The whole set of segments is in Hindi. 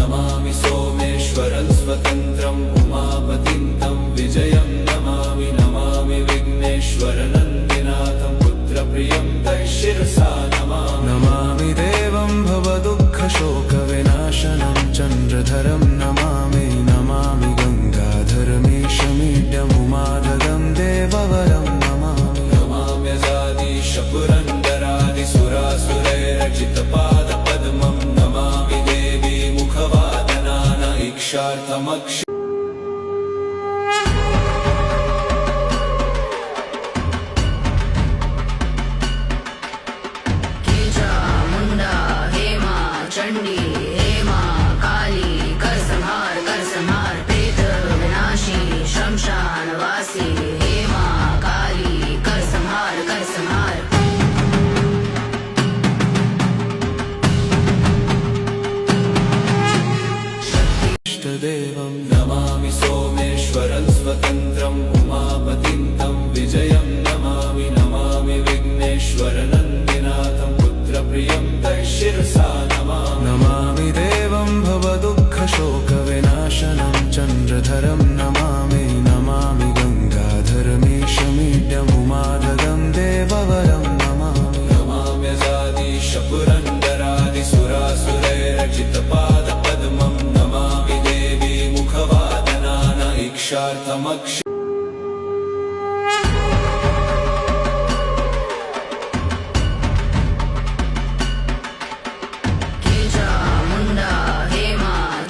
नमामि सोमेश्वरं स्वतन्त्रम् उमापतिं तं विजयं नमामि नमामि विघ्नेश्वरनन्दिनाथं पुत्रप्रियं तं शिरसा नमामि नमामि देवं भवदुःखशोकविनाशनं चन्द्रधरं नमामि नमामि गङ्गाधरमीशमीड्यमुमादगं देववरं नमामि नमाम्यजादीश पुरन्दरादिसुरासुरैरचितपादपद्मं नमामि देवी मुखवादनान इक्षार्थमक्ष चंडी हेमा काली कर संहार प्रेत विनाशी शमशान वासी हेमा काली कर संहार इष्टदेवं नमामि सोमेश्वरं स्वतन्त्रम् उमापतिं तं विजयं नमामि नमामि विघ्नेश्वरनन्दिनाथं पुत्रप्रियं तं शिरसा नमामि देवं भवदुःखशोकविनाशनं चन्द्रधरं नमामि नमामि गङ्गाधरमीशमीड्यमुमादगं देववरं नमामि नमाम्यजादीश पुरन्दरादिसुरासुरैरचितपादपद्मं नमामि देवी मुखवादनान इक्षार्थमक्ष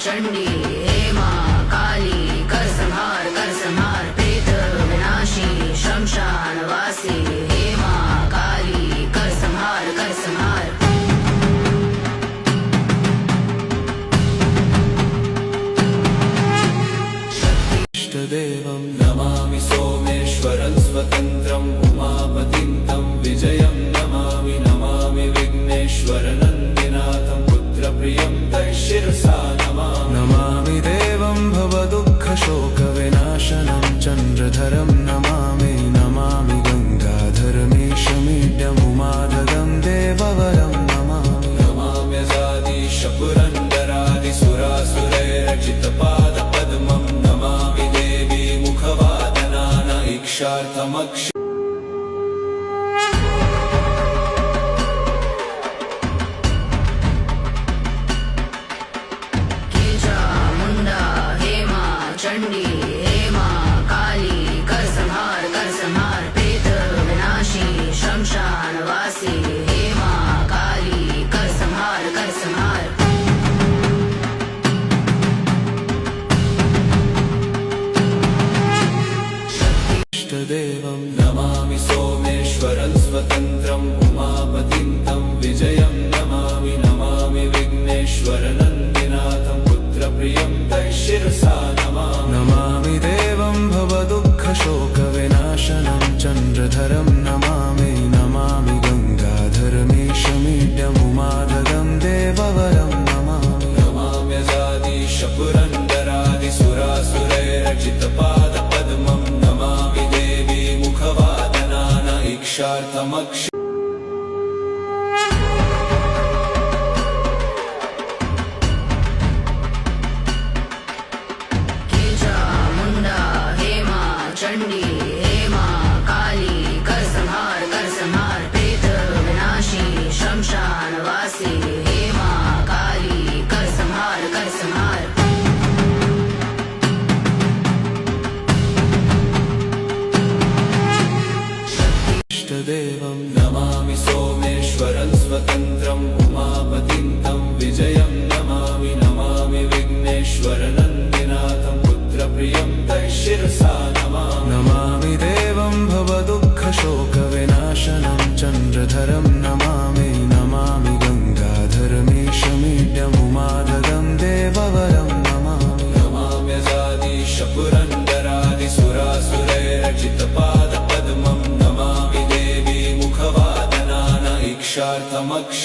चंडी हेमा काली कर संहार प्रेत विनाशी शमशान वासी हेमा काली कर संहार इष्टदेवं नमामि सोमेश्वरं स्वतन्त्रम् उमापतिं तं विजयं नमामि नमामि विघ्नेश्वरनन्दिनाथं पुत्रप्रियं तं शिरसा नमामि देवं भवदुःखशोकविनाशनं चन्द्रधरं नमामि नमामि गङ्गाधरमीशमीड्यमुमादगं देववरं नमामि नमाम्यजादीश पुरन्दरादिसुरासुरैरचितपादपद्मं नमामि देवी मुखवादनान इक्षार्थमक्ष चंडी हेमा काली कर संहार प्रेत विनाशी शमशान वासी हेमा काली कर संहार इष्टदेवं नमामि सोमेश्वरं स्वतन्त्रम् उमापतिं तं विजयं नमामि नमामि विघ्नेश्वरनन्दिनाथं पुत्रप्रियं तं शिरसा नमामि देवं भवदुःखशोकविनाशनं चन्द्रधरं नमामि नमामि गङ्गाधरमीशमीड्यमुमादगं देववरं नमामि नमाम्यजादीश पुरन्दरादिसुरासुरैरचितपादपद्मं नमामि देवी मुखवादनान इक्षार्थमक्ष चंडी हेमा काली कर संहार प्रेत विनाशी शमशान वासी हेमा काली कर संहार इष्टदेवं नमामि सोमेश्वरं स्वतन्त्रम् उमापतिं तं विजयं नमामि नमामि विघ्नेश्वरनन्दिनाथं पुत्रप्रियं तं शिरसा नमामि देवं भवदुःखशोकविनाशनं चन्द्रधरं नमामि नमामि गङ्गाधरमीशमीड्यमुमादगं देववरं नमामि नमाम्यजादीश पुरन्दरादिसुरासुरैरचितपादपद्मं नमामि देवी मुखवादनान इक्षार्थमक्ष